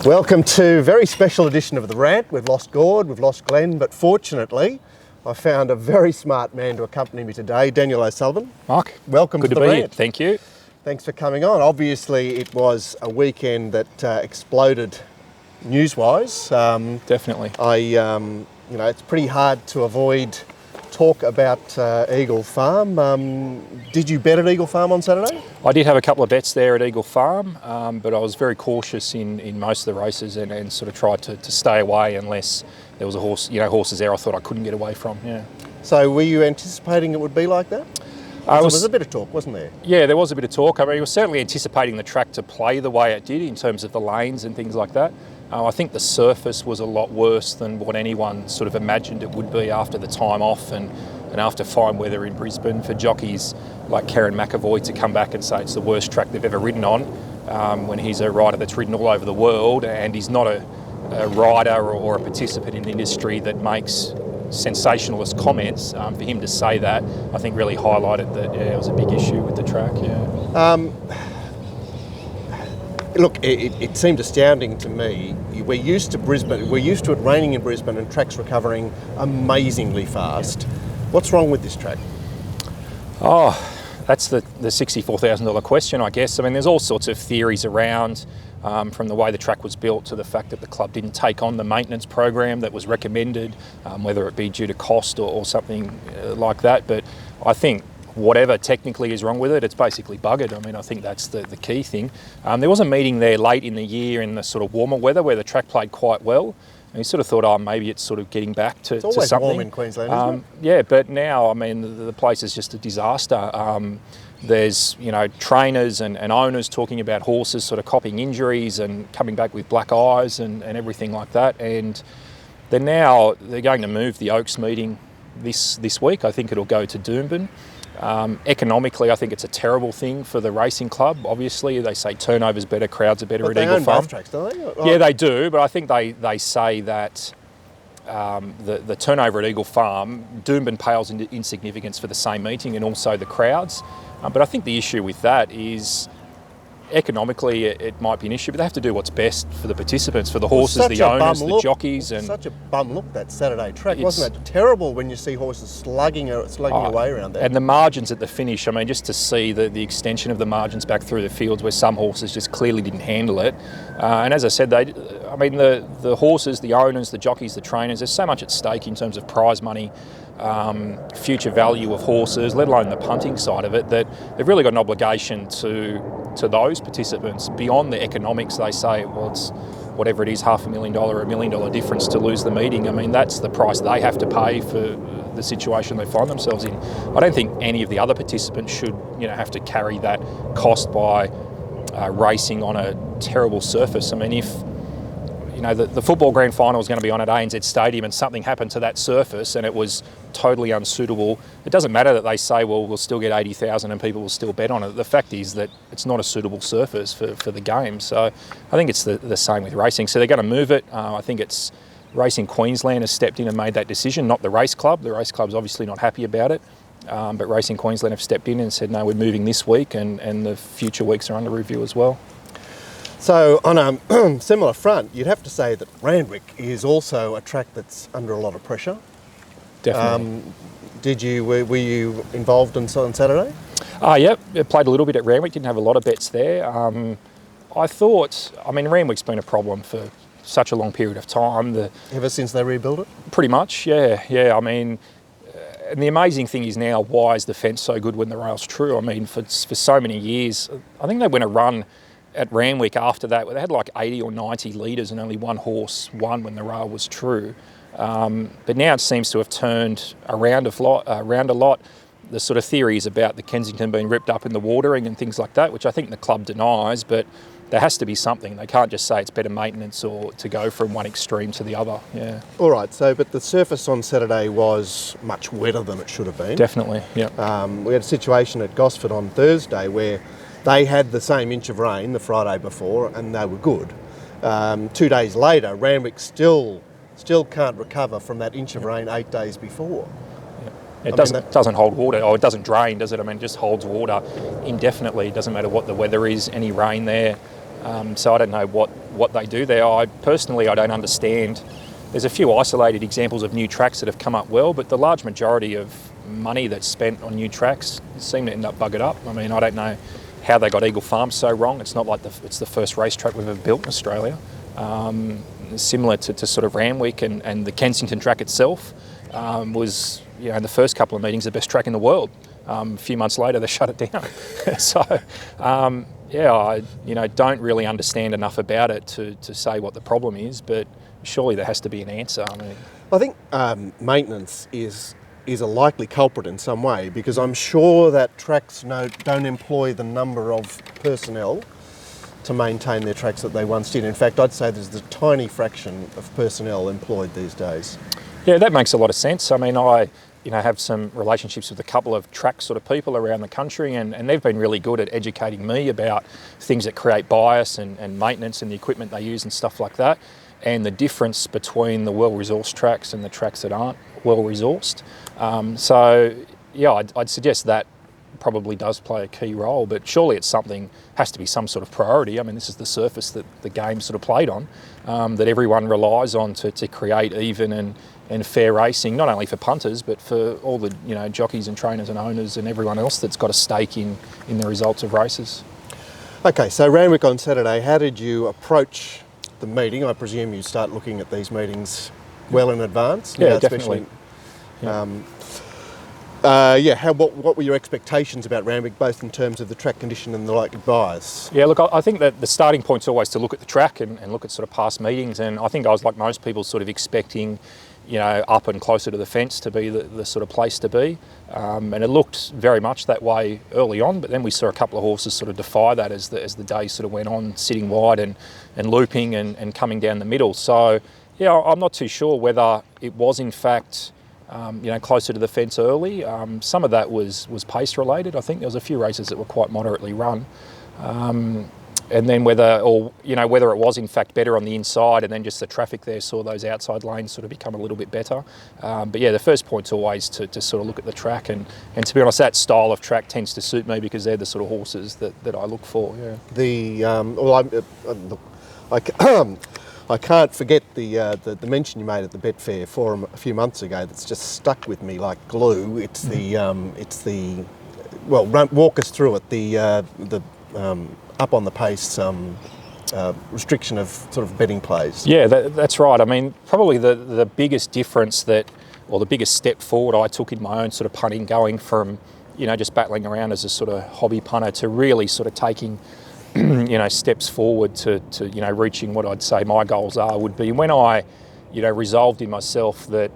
Welcome to a very special edition of the RANT. We've lost Gord, we've lost Glenn, but fortunately I found a very smart man to accompany me today, Daniel O'Sullivan. Mark, welcome to the be RANT. here. Thank you. Thanks for coming on. Obviously it was a weekend that exploded news-wise. Definitely. It's pretty hard to avoid talk about Eagle Farm. Did you bet at Eagle Farm on Saturday? I did have a couple of bets there at Eagle Farm, but I was very cautious in most of the races and sort of tried to stay away unless there was a horses there I thought I couldn't get away from. Yeah. So were you anticipating it would be like that? There was a bit of talk, wasn't there? Yeah, there was a bit of talk. I mean, I was certainly anticipating the track to play the way it did in terms of the lanes and things like that. I think the surface was a lot worse than what anyone sort of imagined it would be after the time off and after fine weather in Brisbane for jockeys like Karen McAvoy to come back and say it's the worst track they've ever ridden on when he's a rider that's ridden all over the world and he's not a rider or a participant in the industry that makes sensationalist comments. For him to say that, I think really highlighted that it was a big issue with the track. Yeah. Look, it seemed astounding to me. We're used to Brisbane. We're used to it raining in Brisbane and tracks recovering amazingly fast. Yeah. What's wrong with this track? Oh, that's the $64,000 question, I guess. I mean, there's all sorts of theories around, from the way the track was built to the fact that the club didn't take on the maintenance program that was recommended, whether it be due to cost or something like that. But I think whatever technically is wrong with it, it's basically buggered. I mean, I think that's the key thing. There was a meeting there late in the year in the sort of warmer weather where the track played quite well. And you sort of thought, oh, maybe it's sort of getting back to something. It's always warm in Queensland, isn't it? Yeah, but now, I mean, the place is just a disaster. There's, trainers and owners talking about horses sort of copying injuries and coming back with black eyes and everything like that. And they're going to move the Oaks meeting this week. I think it'll go to Doomben. Economically, I think it's a terrible thing for the racing club. Obviously, they say turnover's better, crowds are better at Eagle Farm. They own both tracks, don't they? Yeah, they do, but I think they say that the turnover at Eagle Farm, Doomben pales into insignificance for the same meeting and also the crowds. But I think the issue with that is economically it might be an issue, but they have to do what's best for the participants, for the horses, the owners, the jockeys. And such a bum look, that Saturday track. Wasn't it terrible when you see horses slugging away around there? And the margins at the finish, I mean, just to see the extension of the margins back through the fields where some horses just clearly didn't handle it. And as I said, the horses, the owners, the jockeys, the trainers, there's so much at stake in terms of prize money, future value of horses, let alone the punting side of it, that they've really got an obligation to those participants beyond the economics. They say, well, it's whatever it is, $500,000 or $1 million difference to lose the meeting. I mean, that's the price they have to pay for the situation they find themselves in. I don't think any of the other participants should, have to carry that cost by racing on a terrible surface. I mean, if the football grand final was going to be on at ANZ Stadium and something happened to that surface and it was totally unsuitable, it doesn't matter that they say, well, we'll still get 80,000 and people will still bet on it. The fact is that it's not a suitable surface for the game. So I think it's the same with racing. So they're going to move it. I think it's Racing Queensland has stepped in and made that decision, not the race club. The race club's obviously not happy about it. But Racing Queensland have stepped in and said, no, we're moving this week and the future weeks are under review as well. So on a similar front, you'd have to say that Randwick is also a track that's under a lot of pressure. Definitely. Were you involved on Saturday? Yep, I played a little bit at Randwick, didn't have a lot of bets there. Randwick's been a problem for such a long period of time. Ever since they rebuilt it? Pretty much, yeah. I mean, and the amazing thing is now, why is the fence so good when the rail's true? I mean, for so many years, I think they went a run at Randwick after that where they had like 80 or 90 leaders and only one horse won when the rail was true. But now it seems to have turned around a lot. The sort of theories about the Kensington being ripped up in the watering and things like that, which I think the club denies, but there has to be something. They can't just say it's better maintenance or to go from one extreme to the other. Yeah. All right. But the surface on Saturday was much wetter than it should have been. Definitely. Yeah. We had a situation at Gosford on Thursday where they had the same inch of rain the Friday before and they were good. 2 days later, Randwick still can't recover from that inch of rain 8 days before. It doesn't hold water, or it doesn't drain, does it? I mean, it just holds water indefinitely. It doesn't matter what the weather is, any rain there. So I don't know what they do there. I don't understand. There's a few isolated examples of new tracks that have come up well, but the large majority of money that's spent on new tracks seem to end up buggered up. I mean, I don't know how they got Eagle Farm so wrong. It's not like it's the first racetrack we've ever built in Australia. Similar to sort of Randwick and the Kensington track itself was, in the first couple of meetings, the best track in the world. A few months later, they shut it down. So, I don't really understand enough about it to say what the problem is, but surely there has to be an answer. I think maintenance is a likely culprit in some way, because I'm sure that tracks don't employ the number of personnel to maintain their tracks that they once did. In fact, I'd say there's a tiny fraction of personnel employed these days. Yeah, that makes a lot of sense. I mean, I have some relationships with a couple of track sort of people around the country, and they've been really good at educating me about things that create bias and maintenance and the equipment they use and stuff like that, and the difference between the well-resourced tracks and the tracks that aren't well-resourced. I'd suggest that probably does play a key role, but surely it's has to be some sort of priority. I mean, this is the surface that the game's sort of played on, that everyone relies on to create even and fair racing, not only for punters, but for all the jockeys and trainers and owners and everyone else that's got a stake in the results of races. Okay, so Randwick on Saturday, how did you approach the meeting? I presume you start looking at these meetings well in advance. Yeah, definitely. What were your expectations about Randwick, both in terms of the track condition and the likely bias? Yeah, look, I think that the starting point's always to look at the track and look at sort of past meetings, and I think I was like most people sort of expecting, up and closer to the fence to be the sort of place to be. And it looked very much that way early on, but then we saw a couple of horses sort of defy that as the day sort of went on, sitting wide and looping and coming down the middle. So, I'm not too sure whether it was in fact closer to the fence early. Some of that was pace related. I think there was a few races that were quite moderately run. And then whether it was in fact better on the inside, and then just the traffic there saw those outside lanes sort of become a little bit better. The first point's always to sort of look at the track, and to be honest, that style of track tends to suit me because they're the sort of horses that I look for. Yeah. I can't forget the mention you made at the Betfair Forum a few months ago. That's just stuck with me like glue. It's walk us through it. The up on the pace restriction of sort of betting plays. Yeah, that's right. I mean, probably the biggest difference the biggest step forward I took in my own sort of punting, going from just battling around as a sort of hobby punter to really sort of taking steps forward to reaching what I'd say my goals would be when I resolved in myself that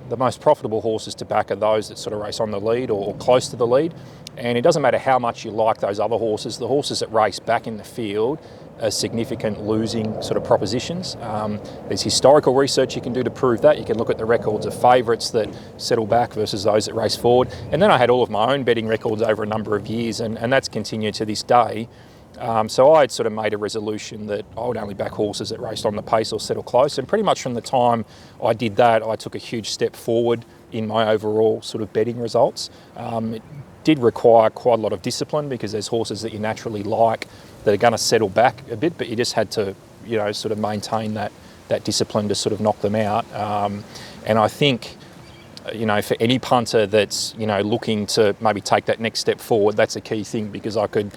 the most profitable horses to back are those that sort of race on the lead or close to the lead. And it doesn't matter how much you like those other horses, the horses that race back in the field are significant losing sort of propositions. There's historical research you can do to prove that. You can look at the records of favourites that settle back versus those that race forward. And then I had all of my own betting records over a number of years, and that's continued to this day. So I had sort of made a resolution that I would only back horses that raced on the pace or settle close. And pretty much from the time I did that, I took a huge step forward in my overall sort of betting results. It did require quite a lot of discipline because there's horses that you naturally like that are going to settle back a bit, but you just had to, sort of maintain that discipline to sort of knock them out. And I think, for any punter that's, looking to maybe take that next step forward, that's a key thing, because I could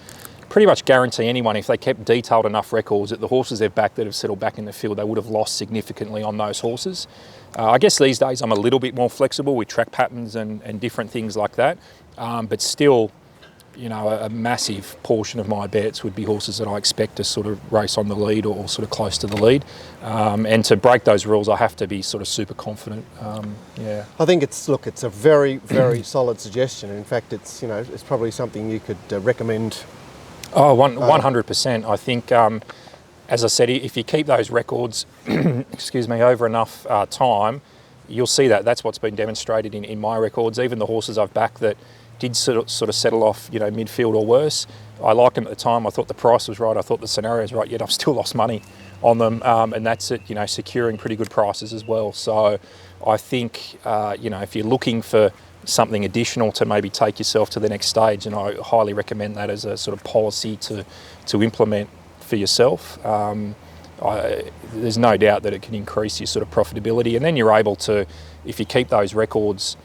pretty much guarantee anyone, if they kept detailed enough records, that the horses they've backed that have settled back in the field, they would have lost significantly on those horses. I guess these days I'm a little bit more flexible with track patterns and different things like that, but still, a massive portion of my bets would be horses that I expect to sort of race on the lead or sort of close to the lead. And to break those rules, I have to be sort of super confident. I think it's a very, very solid suggestion. In fact, it's probably something you could recommend. 100%. I think, as I said, if you keep those records, over enough time, you'll see that. That's what's been demonstrated in my records. Even the horses I've backed that did sort of settle off, midfield or worse, I liked them at the time. I thought the price was right. I thought the scenario was right. Yet I've still lost money on them, and that's it. Securing pretty good prices as well. So I think, if you're looking for something additional to maybe take yourself to the next stage, and I highly recommend that as a sort of policy to implement for yourself. There's no doubt that it can increase your sort of profitability, and then you're able to, if you keep those records,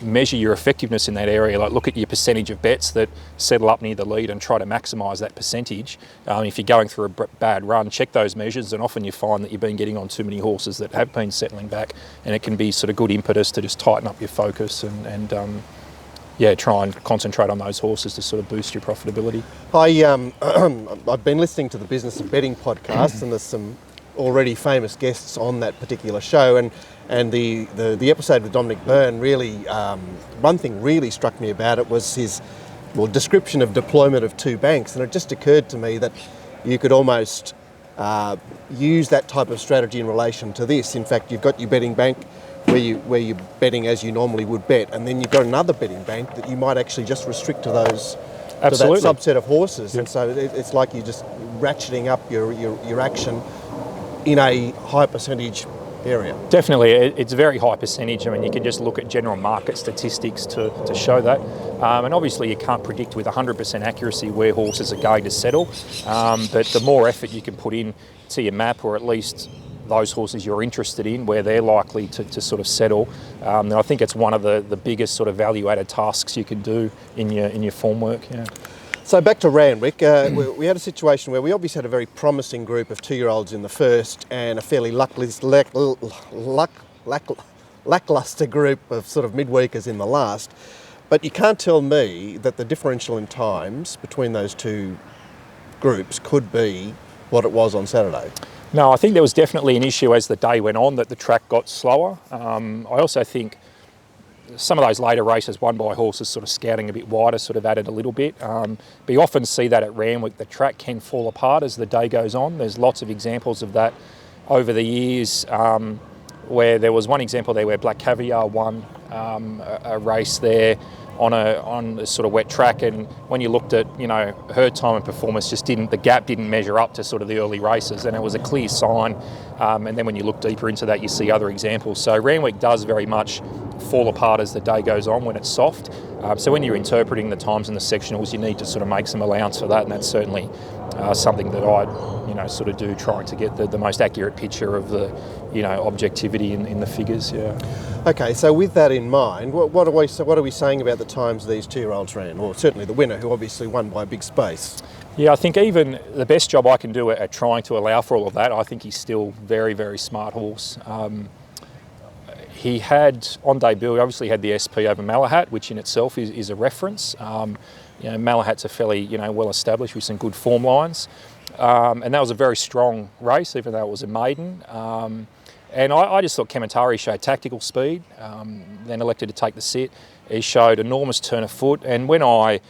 measure your effectiveness in that area. Like look at your percentage of bets that settle up near the lead and try to maximise that percentage. If you're going through a bad run, check those measures, and often you find that you've been getting on too many horses that have been settling back, and it can be sort of good impetus to just tighten up your focus and try and concentrate on those horses to sort of boost your profitability. I've been listening to the Business of Betting podcast, and there's some already famous guests on that particular show, and the episode with Dominic Byrne really, one thing really struck me about it was his description of deployment of two banks, and it just occurred to me that you could almost use that type of strategy in relation to this. In fact, you've got your betting bank where you're betting as you normally would bet, and then you've got another betting bank that you might actually just restrict to those Absolutely. to that subset of horses. Yep. And so it's like you're just ratcheting up your action in a high percentage area. Definitely, it's a very high percentage. I mean, you can just look at general market statistics to show that. And obviously you can't predict with 100% accuracy where horses are going to settle, but the more effort you can put in to your map, or at least those horses you're interested in, where they're likely to sort of settle, and I think it's one of the biggest sort of value-added tasks you can do in your form work. Yeah. So back to Randwick, we had a situation where we obviously had a very promising group of 2-year-olds in the first, and a fairly lacklustre group of sort of midweekers in the last. But you can't tell me that the differential in times between those two groups could be what it was on Saturday. No, I think there was definitely an issue as the day went on that the track got slower. I also think some of those later races won by horses sort of scouting a bit wider sort of added a little bit. But you often see that at Randwick, the track can fall apart as the day goes on. There's lots of examples of that over the years, where there was one example there where Black Caviar won a race there on a sort of wet track, and when you looked at her time and performance, the gap didn't measure up to sort of the early races, and it was a clear sign. And then when you look deeper into that, you see other examples. So Randwick does very much fall apart as the day goes on when it's soft. So when you're interpreting the times and the sectionals, you need to sort of make some allowance for that, and that's certainly something that I sort of do, trying to get the most accurate picture of the objectivity in the figures. Yeah. Okay, so with that in mind, what are we saying about the times these 2-year-olds ran, or certainly the winner, who obviously won by a big space? Yeah, I think even the best job I can do at trying to allow for all of that, I think he's still very, very smart horse. He had, on debut, he obviously had the SP over Malahat, which in itself is a reference. Malahat's a fairly well established with some good form lines. And that was a very strong race, even though it was a maiden. And I just thought Kementari showed tactical speed, then elected to take the sit. He showed enormous turn of foot, and when I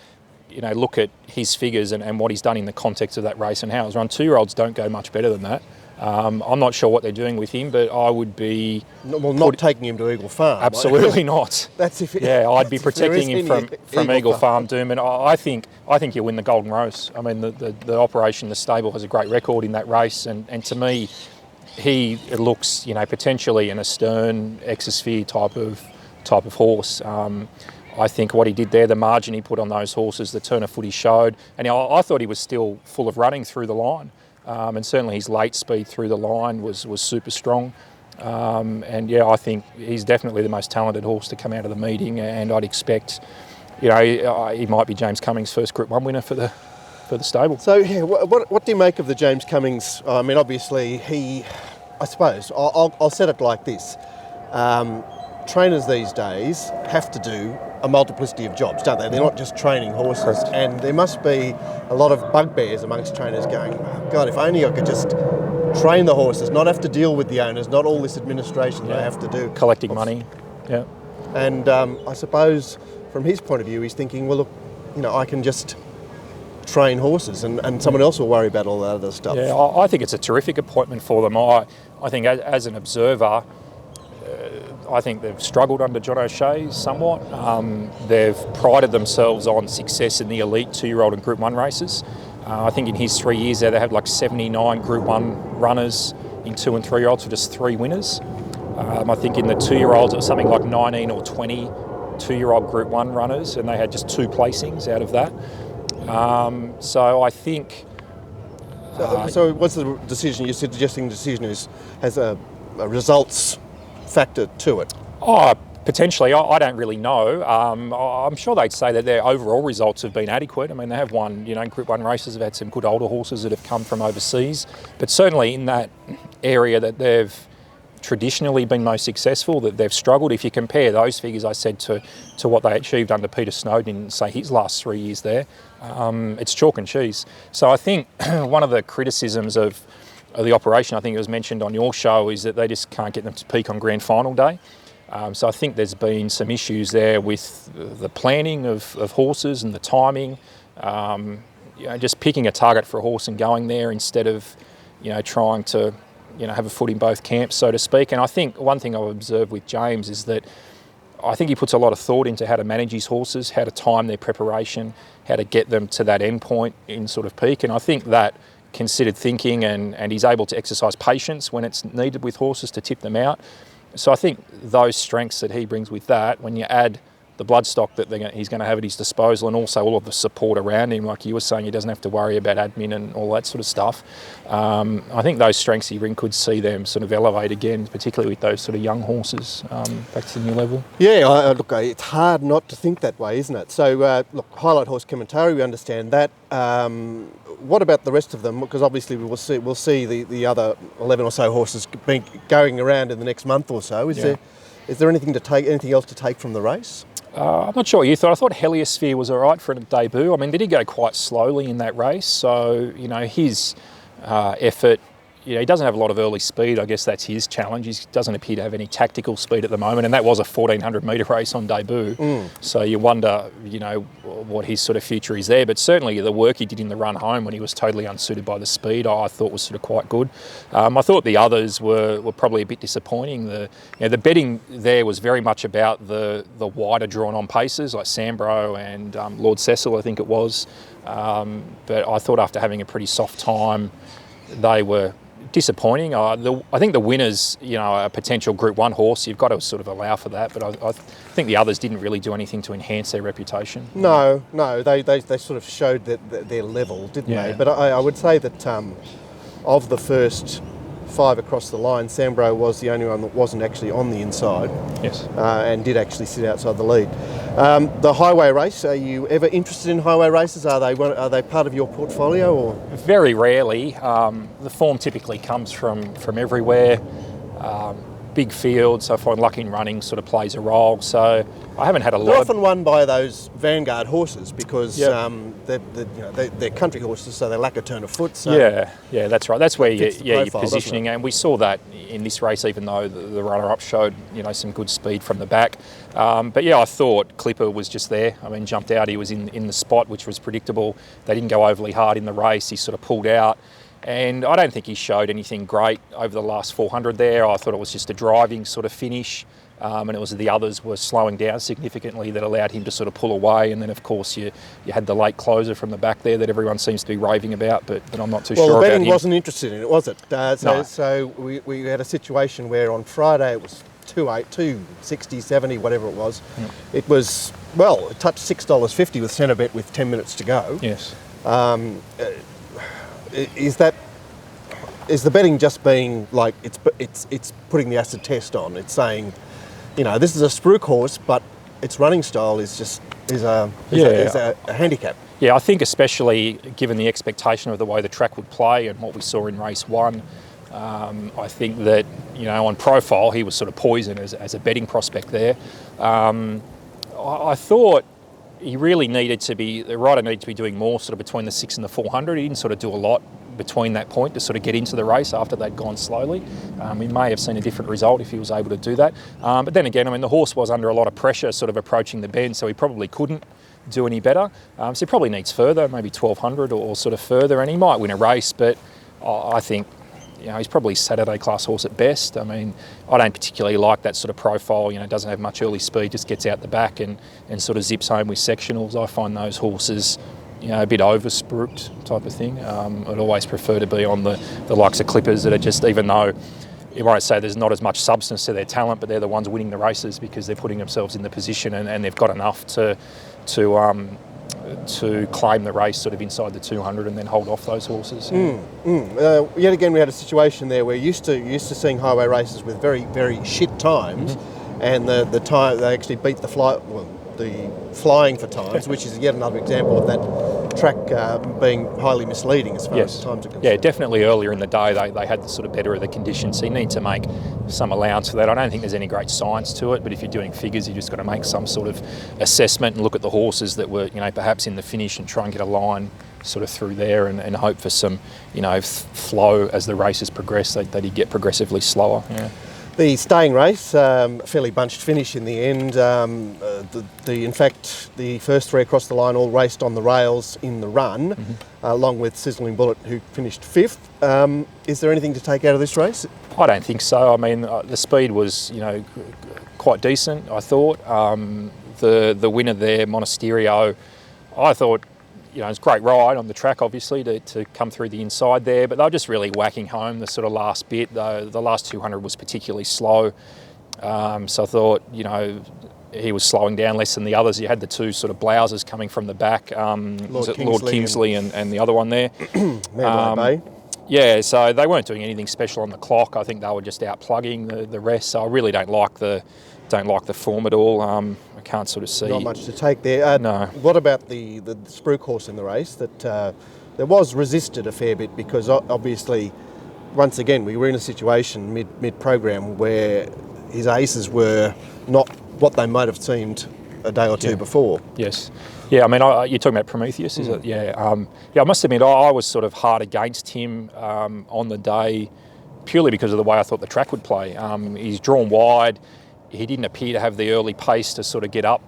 look at his figures and what he's done in the context of that race and how it was run, 2-year-olds don't go much better than that. I'm not sure what they're doing with him, but I would be... Well, not taking him to Eagle Farm. Absolutely not. That's if I'd be protecting him from Eagle Farm doom, and I think he'll win the Golden Rose. I mean, the operation, the stable has a great record in that race, and to me, he looks, potentially an Astern, Exosphere type of horse. I think what he did there, the margin he put on those horses, the turn of foot he showed, and I thought he was still full of running through the line. And certainly his late speed through the line was super strong. I think he's definitely the most talented horse to come out of the meeting, and I'd expect, he might be James Cummings' first Group 1 winner for the stable. So, yeah, what do you make of the James Cummings? I mean, obviously I suppose, I'll set it like this. Trainers these days have to do a multiplicity of jobs, don't they? They're not just training horses. Correct. And there must be a lot of bugbears amongst trainers going, oh, God, if only I could just train the horses, not have to deal with the owners, not all this administration that I have to do. Collecting money, yeah. And I suppose from his point of view, he's thinking, well, look, I can just train horses and someone else will worry about all that other stuff. Yeah, I think it's a terrific appointment for them. I think as an observer, I think they've struggled under John O'Shea somewhat. They've prided themselves on success in the elite 2-year-old and Group 1 races. I think in his 3 years there, they had like 79 Group 1 runners in 2 and 3-year-olds for just 3 winners. I think in the 2-year-olds it was something like 19 or 20 2-year-old Group 1 runners, and they had just 2 placings out of that. So I think So what's the decision? You're suggesting the decision has a results factor to it? Oh, potentially. I don't really know. I'm sure they'd say that their overall results have been adequate. I mean, they have won, Group 1 races, have had some good older horses that have come from overseas. But certainly in that area that they've traditionally been most successful, that they've struggled. If you compare those figures, I said, to what they achieved under Peter Snowden in, say, his last 3 years there, it's chalk and cheese. So I think one of the criticisms of the operation, I think it was mentioned on your show, is that they just can't get them to peak on grand final day. So I think there's been some issues there with the planning of horses and the timing. Just picking a target for a horse and going there instead of, trying to, have a foot in both camps, so to speak. And I think one thing I've observed with James is that I think he puts a lot of thought into how to manage his horses, how to time their preparation, how to get them to that end point in sort of peak. And I think that considered thinking and he's able to exercise patience when it's needed with horses to tip them out. So I think those strengths that he brings with that, when you add the bloodstock that he's going to have at his disposal and also all of the support around him, like you were saying, he doesn't have to worry about admin and all that sort of stuff. I think those strengths he brings could see them sort of elevate again, particularly with those sort of young horses back to the new level. Yeah, look, it's hard not to think that way, isn't it? So, look, Highlight Horse Commentary, we understand that. What about the rest of them? Because obviously we'll see the other 11 or so horses going around in the next month or so. Is there anything else to take from the race? I'm not sure what you thought. I thought Heliosphere was all right for a debut. I mean, they did go quite slowly in that race, so his effort. He doesn't have a lot of early speed. I guess that's his challenge. He doesn't appear to have any tactical speed at the moment, and that was a 1,400 metre race on debut. So you wonder, what his sort of future is there. But certainly the work he did in the run home when he was totally unsuited by the speed, I thought was sort of quite good. I thought the others were probably a bit disappointing. The betting there was very much about the wider drawn on paces like Sambro and Lord Cecil, I think it was. But I thought after having a pretty soft time, they were disappointing. I think the winners, a potential Group 1 horse, you've got to sort of allow for that, but I think the others didn't really do anything to enhance their reputation. No, they sort of showed their level, didn't they? But I would say that of the first 5 across the line, Sambro was the only one that wasn't actually on the inside. Yes. And did actually sit outside the lead. The highway race, are you ever interested in highway races? Are they part of your portfolio? Or? Very rarely. The form typically comes from everywhere. Big fields, so I find luck in running sort of plays a role. So I haven't had a lot. They're often won by those vanguard horses because they're country horses, so they lack a turn of foot. So yeah, that's right. That's where you're profile, positioning, and we saw that in this race, even though the runner-up showed some good speed from the back. But I thought Clipper was just there. I mean, jumped out. He was in the spot, which was predictable. They didn't go overly hard in the race. He sort of pulled out. And I don't think he showed anything great over the last 400 there. I thought it was just a driving sort of finish. And it was the others were slowing down significantly that allowed him to sort of pull away. And then, of course, you had the late closer from the back there that everyone seems to be raving about, but I'm not too sure about him. Well, the betting wasn't interested in it, was it? No. So we had a situation where on Friday it was 260, 70, whatever it was. It was, it touched $6.50 with centre bet with 10 minutes to go. Yes. Is the betting just being like it's putting the acid test on? It's saying, this is a spruik horse, but its running style is a handicap. Yeah, I think especially given the expectation of the way the track would play and what we saw in race 1, I think that on profile he was sort of poison as a betting prospect there. I thought the rider needed to be doing more sort of between the 6 and the 400. He didn't sort of do a lot between that point to sort of get into the race after they'd gone slowly. We may have seen a different result if he was able to do that. But then again, the horse was under a lot of pressure sort of approaching the bend, so he probably couldn't do any better. So he probably needs further, maybe 1,200 or sort of further, and he might win a race, but I think he's probably Saturday class horse at best. I don't particularly like that sort of profile. Doesn't have much early speed, just gets out the back and sort of zips home with sectionals. I find those horses, a bit over-spruiked type of thing. I'd always prefer to be on the likes of Clippers that are just, even though you might say there's not as much substance to their talent, but they're the ones winning the races because they're putting themselves in the position and they've got enough to to claim the race sort of inside the 200 and then hold off those horses. Yet again, we had a situation there where used to seeing highway races with very, very shit times, and the time they actually beat the flying for times, which is yet another example of that track being highly misleading as far as times are concerned. Yeah, definitely earlier in the day they had the sort of better of the conditions, so you need to make some allowance for that. I don't think there's any great science to it, but if you're doing figures, you just got to make some sort of assessment and look at the horses that were, perhaps in the finish and try and get a line sort of through there and hope for some, flow as the races progress, that he'd get progressively slower. Yeah. The staying race, fairly bunched finish in the end. In fact, the first three across the line all raced on the rails in the run, along with Sizzling Bullet, who finished fifth. Is there anything to take out of this race? I don't think so. I mean, the speed was, quite decent, I thought. The winner there, Monasterio, I thought, it's a great ride on the track, obviously, to come through the inside there, but they were just really whacking home the sort of last bit. The last 200 was particularly slow. So I thought, he was slowing down less than the others. You had the two sort of blouses coming from the back. Lord Kingsley and the other one there. Mandalay Bay. Yeah, so they weren't doing anything special on the clock. I think they were just out plugging the rest. So I really don't like the form at all. I can't sort of see. Not much to take there. No. What about the Spruik horse in the race that there was resisted a fair bit, because obviously, once again, we were in a situation mid-program where his aces were not what they might have seemed a day or two before. Yes. Yeah, I mean, you're talking about Prometheus, is it? Yeah. I must admit, I was sort of hard against him on the day, purely because of the way I thought the track would play. He's drawn wide. He didn't appear to have the early pace to sort of get up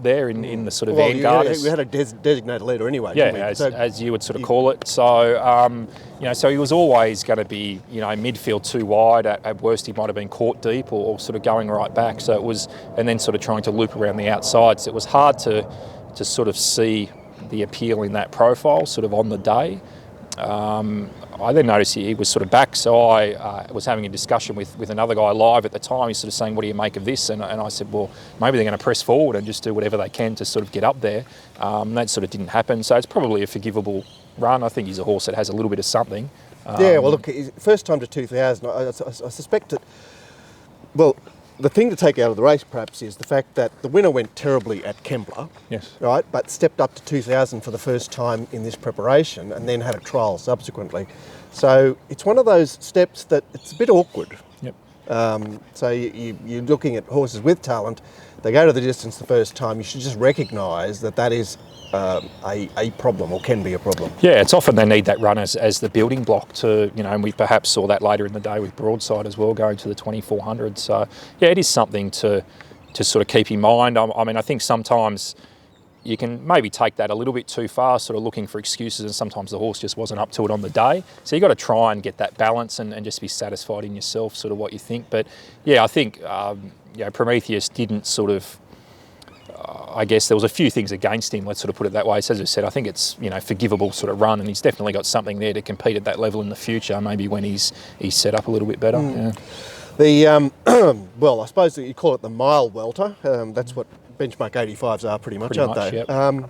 there in the sort of vanguard. We had a designated leader anyway. Yeah, as you would sort of call it. So, so he was always going to be, midfield too wide. At worst, he might have been caught deep or sort of going right back. So it was, and then sort of trying to loop around the outside. So it was hard to sort of see the appeal in that profile sort of on the day. I then noticed he was sort of back, so I was having a discussion with another guy live at the time. He's sort of saying, what do you make of this? And I said, well, maybe they're going to press forward and just do whatever they can to sort of get up there. That sort of didn't happen, so it's probably a forgivable run. I think he's a horse that has a little bit of something. Yeah, well, look, first time to 2000, I suspect that, well, the thing to take out of the race perhaps is the fact that the winner went terribly at Kembla, yes, right, but stepped up to 2000 for the first time in this preparation and then had a trial subsequently. So it's one of those steps that it's a bit awkward. Yep. So you're looking at horses with talent. They go to the distance the first time. You should just recognise that is a problem, or can be a problem. Yeah, it's often they need that run as the building block to, and we perhaps saw that later in the day with Broadside as well, going to the 2400. So yeah, it is something to sort of keep in mind. I mean, I think sometimes you can maybe take that a little bit too far, sort of looking for excuses, and sometimes the horse just wasn't up to it on the day. So you've got to try and get that balance and just be satisfied in yourself, sort of what you think. But yeah, I think Prometheus didn't sort of, I guess there was a few things against him, let's sort of put it that way. So as I said, I think it's, forgivable sort of run, and he's definitely got something there to compete at that level in the future, maybe when he's set up a little bit better. Yeah. The, well, I suppose you call it the mile welter. That's what benchmark 85s are pretty much, aren't they? Yep.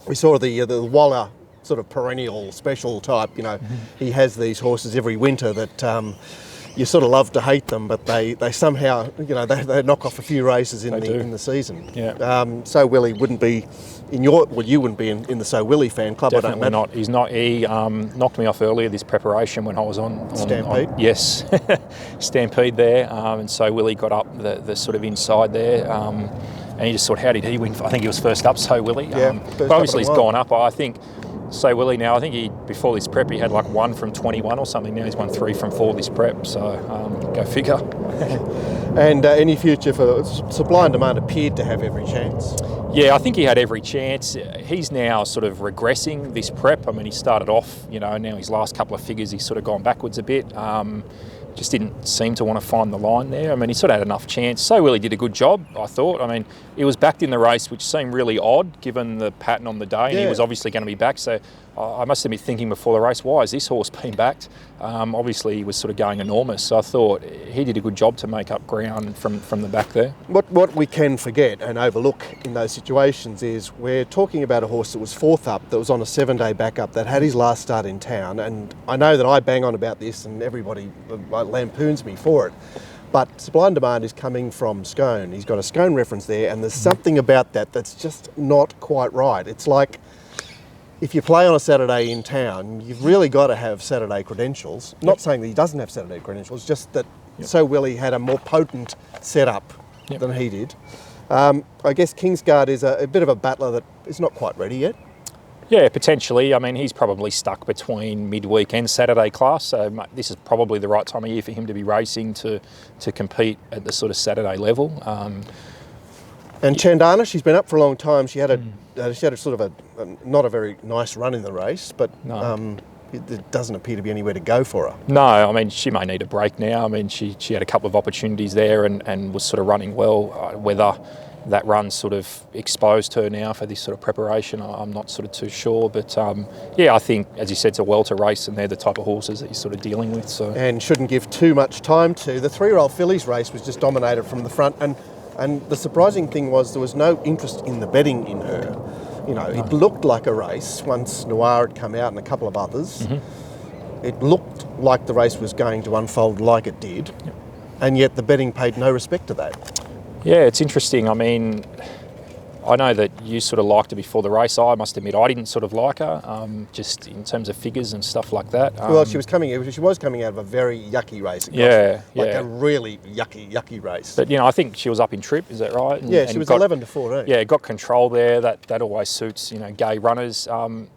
We saw the Waller sort of perennial special type, he has these horses every winter that you sort of love to hate them, but they somehow, they knock off a few races in the season. Yeah. So Willie wouldn't be you wouldn't be in the So Willie fan club. Definitely I don't not. He's not. He knocked me off earlier this preparation when I was on Stampede. Yes, Stampede there, and So Willie got up the sort of inside there, and he just thought, how did he win? I think he was first up, So Willie. Yeah, but obviously he's gone up. I think So Willie now, I think before this prep he had like 1 from 21 or something. Now he's won 3 from 4 this prep. So go figure. And any future for Supply and Demand appeared to have every chance. Yeah, I think he had every chance. He's now sort of regressing this prep. I mean, he started off, now his last couple of figures, he's sort of gone backwards a bit. Just didn't seem to want to find the line there. I mean, he sort of had enough chance. So Willie did a good job, I thought. I mean, he was backed in the race, which seemed really odd given the pattern on the day, and he was obviously going to be back. So I must admit, thinking before the race, why has this horse been backed? Obviously, he was sort of going enormous, so I thought he did a good job to make up ground from the back there. What we can forget and overlook in those situations is we're talking about a horse that was fourth up, that was on a 7-day backup, that had his last start in town, and I know that I bang on about this and everybody lampoons me for it, but Supply and Demand is coming from Scone. He's got a Scone reference there, and there's something about that that's just not quite right. It's like, if you play on a Saturday in town, you've really got to have Saturday credentials. Not saying that he doesn't have Saturday credentials, just that So Willie had a more potent setup than he did. I guess Kingsguard is a bit of a battler that is not quite ready yet. Yeah, potentially. I mean, he's probably stuck between midweek and Saturday class, so this is probably the right time of year for him to be racing to compete at the sort of Saturday level. And Chandana, she's been up for a long time. She had a sort of not a very nice run in the race, but it doesn't appear to be anywhere to go for her. No, I mean, she may need a break now. I mean, she had a couple of opportunities there and was sort of running well. Whether that run sort of exposed her now for this sort of preparation, I'm not sort of too sure. But yeah, I think, as you said, it's a welter race and they're the type of horses that you're sort of dealing with. So. And shouldn't give too much time to. The 3-year-old fillies race was just dominated from the front, and the surprising thing was there was no interest in the betting in her. You know, it looked like a race once Noir had come out and a couple of others. It looked like the race was going to unfold like it did, and yet the betting paid no respect to that. Yeah, it's interesting. I mean, I know that you sort of liked her before the race. I must admit, I didn't sort of like her, just in terms of figures and stuff like that. Well, she was coming out of a very yucky race. A really yucky race. But, you know, I think she was up in trip, is that right? And she was 11 to 14. Yeah, got control there. That always suits, you know, gay runners.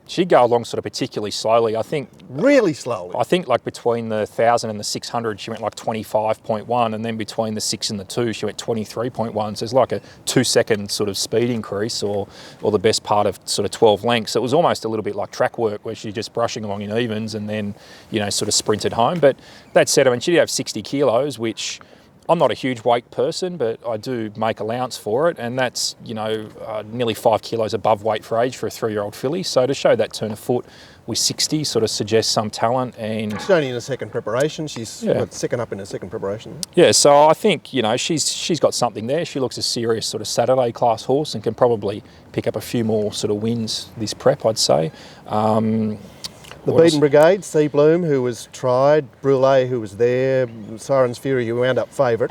She'd go along sort of particularly slowly. I think... Really slowly? I think like between the 1,000 and the 600, she went like 25.1, and then between the 6 and the 2, she went 23.1. So it's like a 2-second sort of speed increase, or the best part of sort of 12 lengths. It was almost a little bit like track work where she's just brushing along in evens and then, you know, sort of sprinted home. But that said, I mean, she did have 60 kilos, which I'm not a huge weight person, but I do make allowance for it. And that's, you know, nearly 5 kilos above weight for age for a 3-year-old filly. So to show that turn of foot with 60 sort of suggests some talent. And she's only in a second preparation. She's second up in her second preparation. Yeah, so I think, you know, she's got something there. She looks a serious sort of Saturday class horse and can probably pick up a few more sort of wins this prep, I'd say. The Beaten Brigade, Sea Bloom, who was tried, Brûlé, who was there, Siren's Fury, who wound up favourite.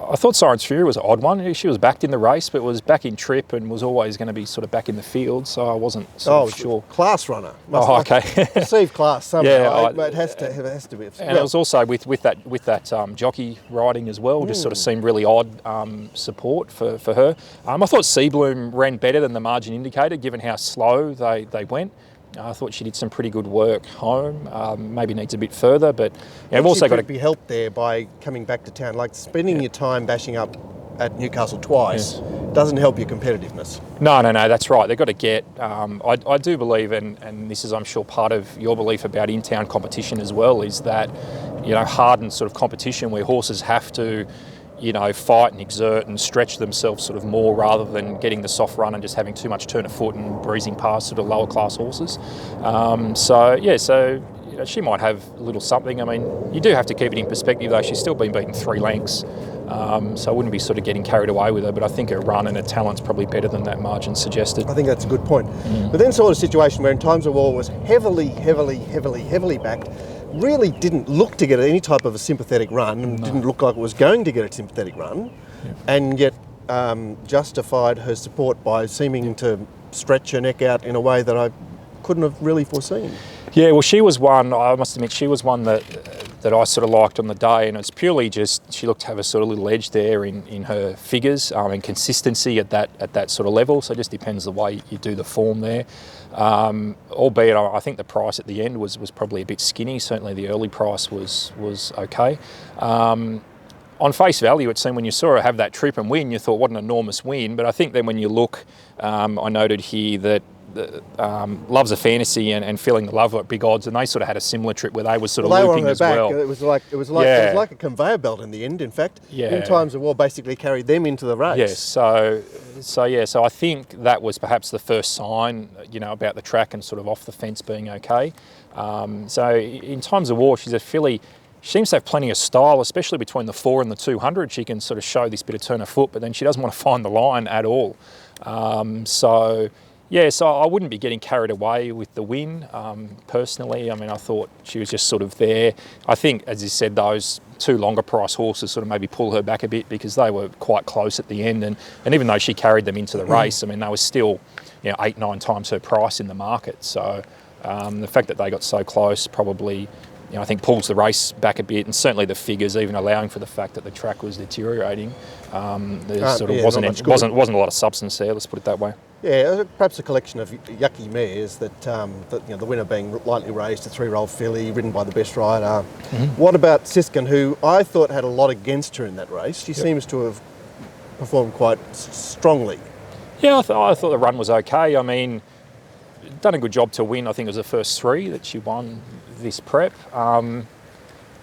I thought Siren's Fury was an odd one. She was backed in the race, but was back in trip and was always going to be sort of back in the field, so I wasn't sure. Class runner. Okay. Perceived class somehow. It has to be. And it was also with that jockey riding as well. Just sort of seemed really odd support for her. I thought Sea Bloom ran better than the margin indicated, given how slow they went. I thought she did some pretty good work home. Maybe needs a bit further, but I've also got to be helped there by coming back to town. Like spending your time bashing up at Newcastle twice doesn't help your competitiveness. No, that's right. They've got to get. I do believe, and this is, I'm sure, part of your belief about in-town competition as well, is that, you know, hardened sort of competition where horses have to, you know, fight and exert and stretch themselves sort of more rather than getting the soft run and just having too much turn of foot and breezing past sort of lower class horses. So you know, she might have a little something. I mean, you do have to keep it in perspective though. She's still been beaten 3 lengths. So I wouldn't be sort of getting carried away with her, but I think her run and her talent's probably better than that margin suggested. I think that's a good point. But then saw a situation where in Times of War was heavily backed, really didn't look to get any type of a sympathetic run, and didn't look like it was going to get a sympathetic run, and yet justified her support by seeming to stretch her neck out in a way that I couldn't have really foreseen. Yeah, well, she was one, I must admit, she was one that I sort of liked on the day, and it's purely just, she looked to have a sort of little edge there in her figures and consistency at that sort of level, so it just depends the way you do the form there. Albeit I think the price at the end was probably a bit skinny. Certainly the early price was okay. On face value, it seemed when you saw her have that trip and win, you thought, what an enormous win. But I think then when you look, I noted here that Loves a Fantasy and Feeling the Love at big odds, and they sort of had a similar trip where they were sort of They were looping on her as back. well. It was like a conveyor belt in the end. In fact, in Times of War, basically carried them into the race. Yes. So I think that was perhaps the first sign, about the track and sort of off the fence being okay. So in Times of War, she's a filly. She seems to have plenty of style, especially between the 4 and the 200. She can sort of show this bit of turn of foot, but then she doesn't want to find the line at all. So I wouldn't be getting carried away with the win, personally. I mean, I thought she was just sort of there. I think, as you said, those 2 longer price horses sort of maybe pull her back a bit because they were quite close at the end. And even though she carried them into the race, I mean, they were still 8-9 times her price in the market. So the fact that they got so close probably, I think pulls the race back a bit, and certainly the figures, even allowing for the fact that the track was deteriorating, there sort of wasn't a lot of substance there. Let's put it that way. Yeah, perhaps a collection of yucky mares that the winner being lightly raised, a 3-year-old filly ridden by the best rider. What about Siskin, who I thought had a lot against her in that race? She seems to have performed quite strongly. Yeah, I thought the run was okay. I mean, done a good job to win. I think it was the first 3 that she won this prep.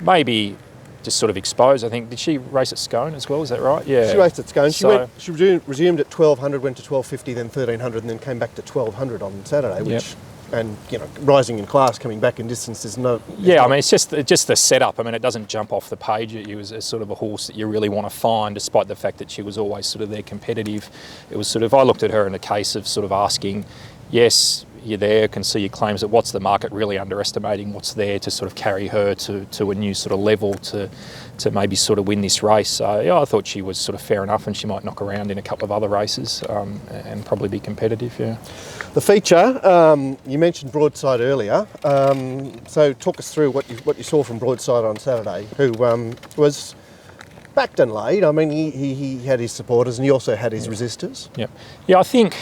Maybe just sort of exposed. I think, did she race at Scone as well? Is that right? Yeah. She raced at Scone. She resumed at 1200, went to 1250, then 1300, and then came back to 1200 on Saturday, which, and rising in class, coming back in distance is no. Yeah, I mean, it's just the setup. I mean, it doesn't jump off the page at you as sort of a horse that you really want to find, despite the fact that she was always sort of there competitive. It was sort of, I looked at her in a case of sort of asking, yes, you're there, can see your claims, but what's the market really underestimating? What's there to sort of carry her to a new sort of level to maybe sort of win this race? So I thought she was sort of fair enough, and she might knock around in a couple of other races and probably be competitive. Yeah. The feature, you mentioned Broadside earlier, so talk us through what you saw from Broadside on Saturday, who was backed and laid. I mean, he had his supporters and he also had his resistors. Yeah, I think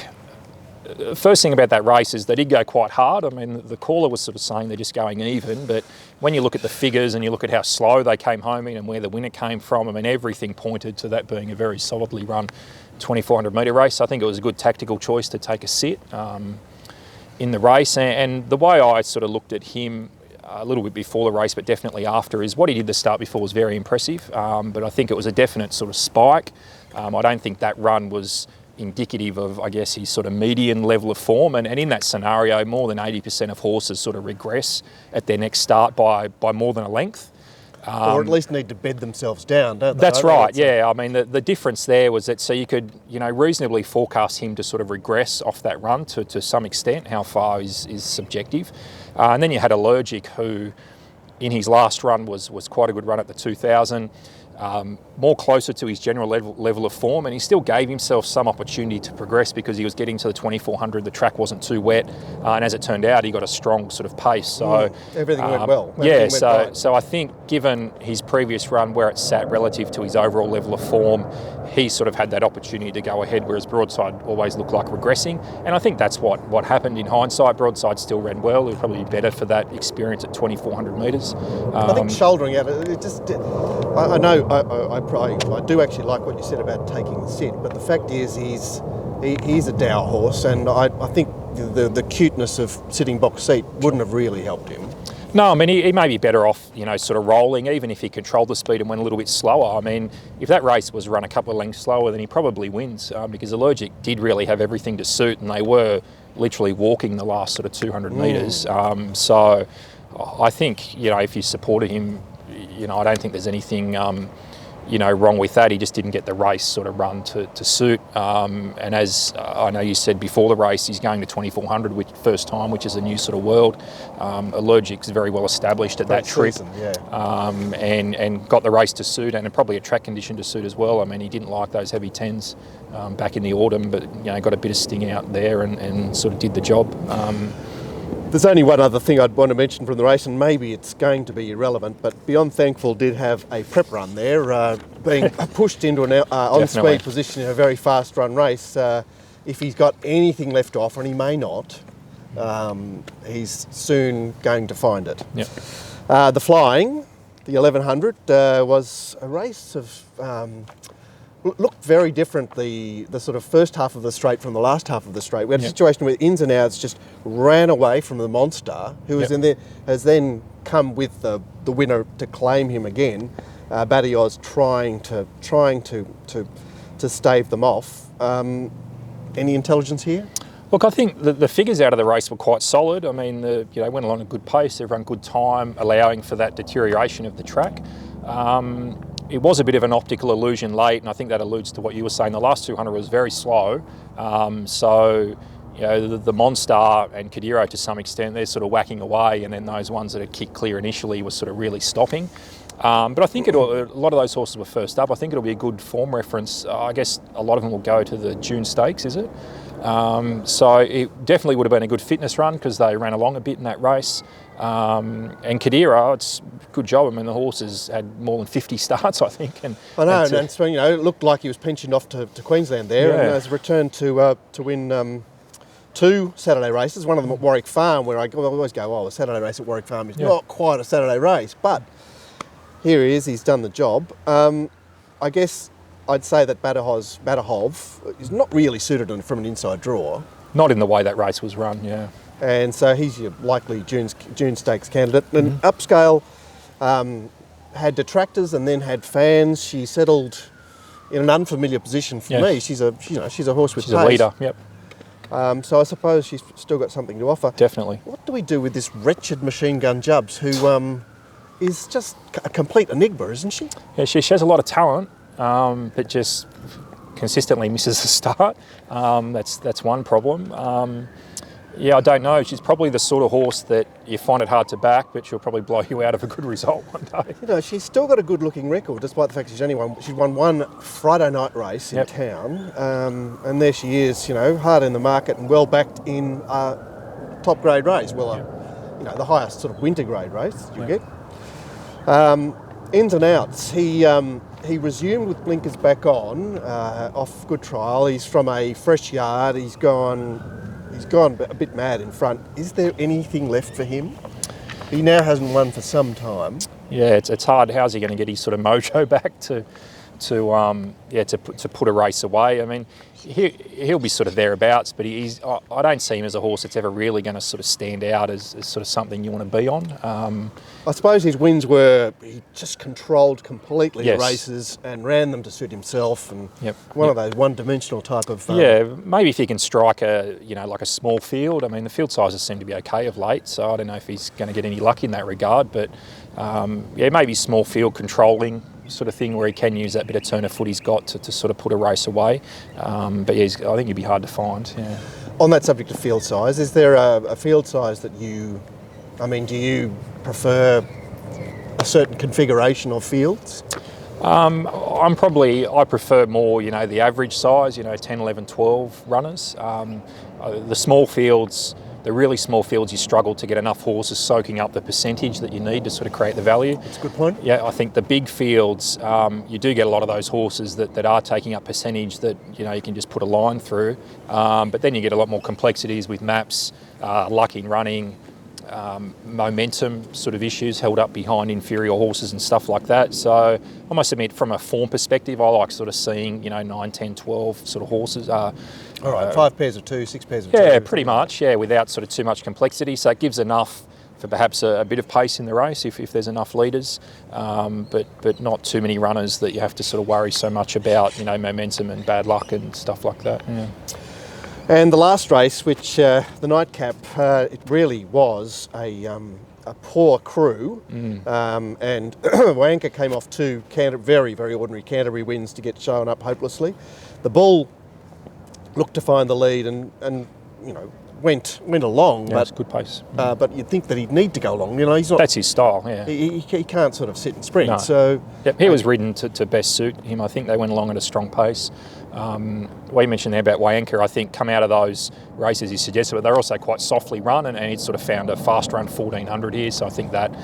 first thing about that race is they did go quite hard. I mean, the caller was sort of saying they're just going even, but when you look at the figures and you look at how slow they came home in and where the winner came from, I mean, everything pointed to that being a very solidly run 2,400 metre race. I think it was a good tactical choice to take a sit in the race. And the way I sort of looked at him a little bit before the race, but definitely after, is what he did the start before was very impressive. But I think it was a definite sort of spike. I don't think that run was indicative of, I guess, his sort of median level of form. And in that scenario, more than 80% of horses sort of regress at their next start by more than a length. Or at least need to bed themselves down, don't they? That's right, yeah. I mean, the difference there was that, so you could, reasonably forecast him to sort of regress off that run to some extent. How far is subjective. And then you had Allergic, who in his last run was quite a good run at the 2000. More closer to his general level of form, and he still gave himself some opportunity to progress because he was getting to the 2400, the track wasn't too wet, and as it turned out, he got a strong sort of pace. So everything went well. So I think given his previous run, where it sat relative to his overall level of form, he sort of had that opportunity to go ahead, whereas Broadside always looked like regressing. And I think that's what happened in hindsight. Broadside still ran well. It would probably be better for that experience at 2,400 metres. I think shouldering out, it just, I know, I do actually like what you said about taking the sit, but the fact is he's a Dow horse, and I think the cuteness of sitting box seat wouldn't have really helped him. No, I mean, he may be better off, sort of rolling, even if he controlled the speed and went a little bit slower. I mean, if that race was run a couple of lengths slower, then he probably wins, because Allergic did really have everything to suit, and they were literally walking the last sort of 200 metres. So I think, if you supported him, I don't think there's anything, wrong with that. He just didn't get the race sort of run to suit. And as I know you said before the race, he's going to 2,400 first time, which is a new sort of world. Allergic's very well established at that trip, and got the race to suit, and probably a track condition to suit as well. I mean, he didn't like those heavy 10s back in the autumn, but got a bit of sting out there and sort of did the job. There's only one other thing I'd want to mention from the race, and maybe it's going to be irrelevant, but Beyond Thankful did have a prep run there, being pushed into an on-speed position in a very fast-run race. If he's got anything left to offer, and he may not, he's soon going to find it. The Flying, the 1100, was a race of looked very different, the sort of first half of the straight from the last half of the straight. We had a situation where Ins and Outs just ran away from the monster, who was in there, has then come with the winner to claim him again. Batioz trying to stave them off. Any intelligence here? Look, I think the figures out of the race were quite solid. I mean, went along at a good pace, they've run good time, allowing for that deterioration of the track. It was a bit of an optical illusion late, and I think that alludes to what you were saying. The last 200 was very slow. The Monstar and Kadiro, to some extent, they're sort of whacking away, and then those ones that had kicked clear initially were sort of really stopping. But I think a lot of those horses were first up. I think it'll be a good form reference. I guess a lot of them will go to the June Stakes, is it? So it definitely would have been a good fitness run because they ran along a bit in that race. And Kadira, it's a good job. I mean, the horses had more than 50 starts, I think. I know, and so, it looked like he was pensioned off to Queensland there, and has returned to win 2 Saturday races. One of them at Warwick Farm, where I always go, a Saturday race at Warwick Farm is not quite a Saturday race, but here he is. He's done the job. I guess I'd say that Batahov is not really suited from an inside draw. Not in the way that race was run, yeah. And so he's your likely June Stakes candidate. And Upscale had detractors and then had fans. She settled in an unfamiliar position for me. She's a horse with pace. She's a leader. Yep. So I suppose she's still got something to offer. Definitely. What do we do with this wretched Machine Gun Jubbs, who is just a complete enigma, isn't she? Yeah, she has a lot of talent, but just consistently misses the start. That's one problem. I don't know. She's probably the sort of horse that you find it hard to back, but she'll probably blow you out of a good result one day. She's still got a good-looking record, despite the fact she's won one Friday night race in town, and there she is, hard in the market and well backed in a top grade race. The highest sort of winter grade race you get. Ins and Outs. He resumed with blinkers back on, off good trial. He's from a fresh yard. He's gone a bit mad in front. Is there anything left for him? He now hasn't won for some time. Yeah, it's hard. How's he going to get his sort of mojo back to put a race away? I mean, he'll be sort of thereabouts, but I don't see him as a horse that's ever really going to sort of stand out as sort of something you want to be on. I suppose his wins were he just controlled completely the races and ran them to suit himself, and one of those one-dimensional type of. Maybe if he can strike like a small field. I mean, the field sizes seem to be okay of late, so I don't know if he's going to get any luck in that regard. But maybe small field controlling sort of thing where he can use that bit of turn of foot he's got to sort of put a race away. I think he'd be hard to find. Yeah. On that subject of field size, is there a field size that do you prefer a certain configuration of fields? I prefer more, the average size, 10, 11, 12 runners. The small fields, the really small fields, you struggle to get enough horses soaking up the percentage that you need to sort of create the value. That's a good point. Yeah, I think the big fields, you do get a lot of those horses that are taking up percentage that, you can just put a line through. But then you get a lot more complexities with maps, luck in running, momentum sort of issues held up behind inferior horses and stuff like that. So I must admit, from a form perspective, I like sort of seeing 9, 10, 12 sort of horses. All right, 5 pairs of 2, 6 pairs of 2. Yeah, pretty much, without sort of too much complexity. So it gives enough for perhaps a bit of pace in the race if there's enough leaders, but not too many runners that you have to sort of worry so much about, momentum and bad luck and stuff like that. Yeah. And the last race, which the Nightcap, it really was a poor crew, and Wanker came off 2 very, very ordinary Canterbury wins to get shown up hopelessly. The Bull looked to find the lead and went along, but it's good pace. But you'd think that he'd need to go along. He's not. That's his style. Yeah, he can't sort of sit and sprint. No. So he was ridden to best suit him. I think they went along at a strong pace. What you mentioned there about Wayanka, I think, come out of those races he suggested, but they're also quite softly run, and he'd sort of found a fast run 1400 here. So I think that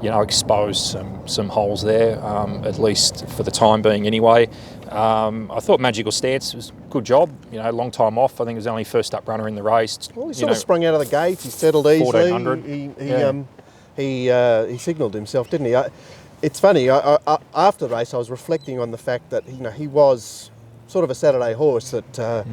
exposed some holes there, at least for the time being anyway. I thought Magical Stance was a good job. Long time off. I think he was only first up runner in the race. Well, he sort of sprung out of the gate. He settled easily. 1400. He signalled himself, didn't he? It's funny. After the race, I was reflecting on the fact that he was sort of a Saturday horse that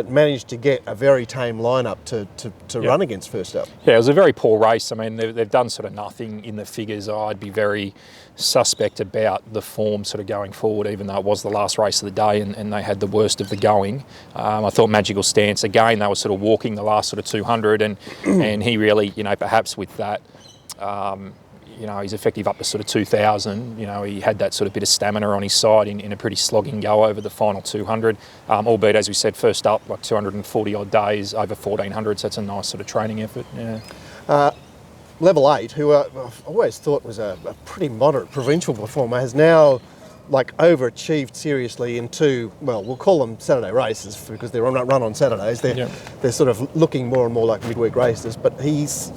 managed to get a very tame lineup to run against first up. Yeah, it was a very poor race. I mean, they've done sort of nothing in the figures. I'd be very suspect about the form sort of going forward, even though it was the last race of the day and they had the worst of the going. I thought Magical Stance, again, they were sort of walking the last sort of 200 and he really, perhaps with that, he's effective up to sort of 2,000. He had that sort of bit of stamina on his side in a pretty slogging go over the final 200. Albeit, as we said, first up, like 240 odd days, over 1,400, so that's a nice sort of training effort. Yeah. Level 8, who I've always thought was a pretty moderate provincial performer, has now overachieved seriously in two, well, we'll call them Saturday races because they're run on Saturdays. They're sort of looking more and more like midweek races, but is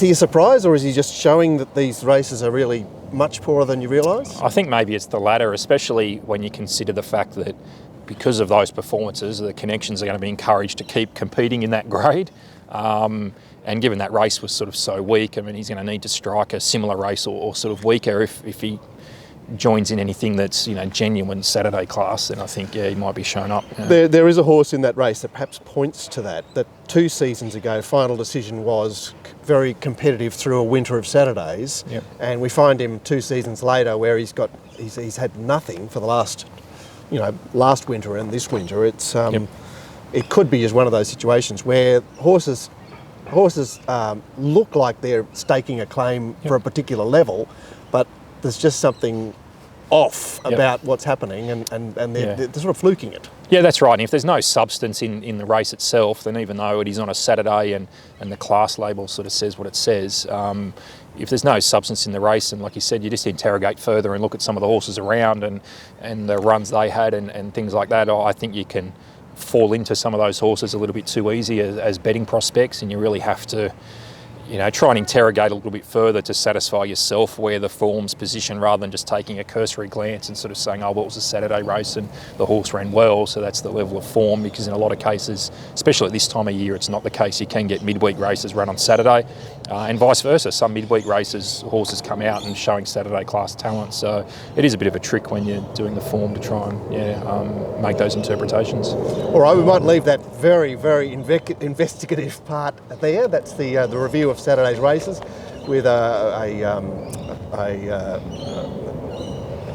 he a surprise, or is he just showing that these races are really much poorer than you realise? I think maybe it's the latter, especially when you consider the fact that because of those performances, the connections are going to be encouraged to keep competing in that grade. And given that race was sort of so weak, I mean, he's going to need to strike a similar race or sort of weaker if he joins in anything that's genuine Saturday class, then I think he might be shown up. There is a horse in that race that perhaps points to that 2 seasons ago, Final Decision was very competitive through a winter of Saturdays, and we find him 2 seasons later where he's had nothing for the last winter and this winter. It's it could be just one of those situations where horses look like they're staking a claim for a particular level, but there's just something off about what's happening, and they're sort of fluking it. Yeah, that's right. And if there's no substance in the race itself, then even though it is on a Saturday and the class label sort of says what it says, if there's no substance in the race, and like you said, you just interrogate further and look at some of the horses around and the runs they had and things like that, I think you can fall into some of those horses a little bit too easy as betting prospects, and you really have to try and interrogate a little bit further to satisfy yourself where the form's position, rather than just taking a cursory glance and sort of saying, oh, well, it was a Saturday race and the horse ran well, so that's the level of form, because in a lot of cases, especially at this time of year, it's not the case. You can get midweek races run on Saturday and vice versa. Some midweek races, horses come out and showing Saturday class talent, so it is a bit of a trick when you're doing the form to try and make those interpretations. All right, we might leave that very, very investigative part there. That's the review of Saturday's races with a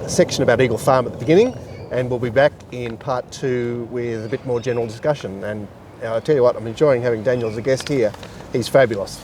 section about Eagle Farm at the beginning, and we'll be back in part 2 with a bit more general discussion. And I tell you what, I'm enjoying having Daniel as a guest here. He's fabulous.